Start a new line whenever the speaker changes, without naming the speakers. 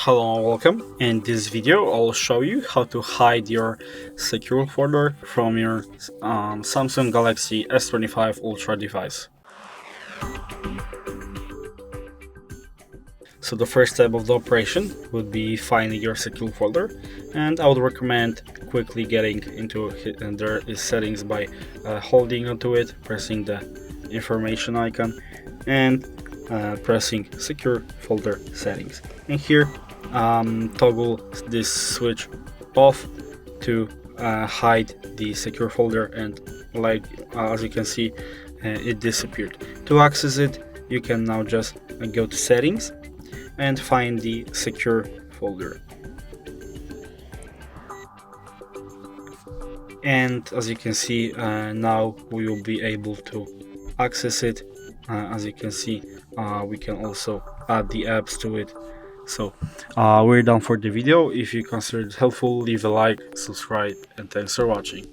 Hello and welcome. In this video I'll show you how to hide your secure folder from your Samsung Galaxy S25 Ultra device. So the first step of the operation would be finding your secure folder, and I would recommend quickly getting into their settings by holding onto it, pressing the information icon and pressing secure folder settings, and here toggle this switch off to hide the secure folder, and as you can see it disappeared. To access it, you can now just go to settings and find the secure folder, and as you can see now we will be able to access it. As you can see, we can also add the apps to it. So we're done for the video. If you considered it helpful, leave a like, subscribe, and thanks for watching.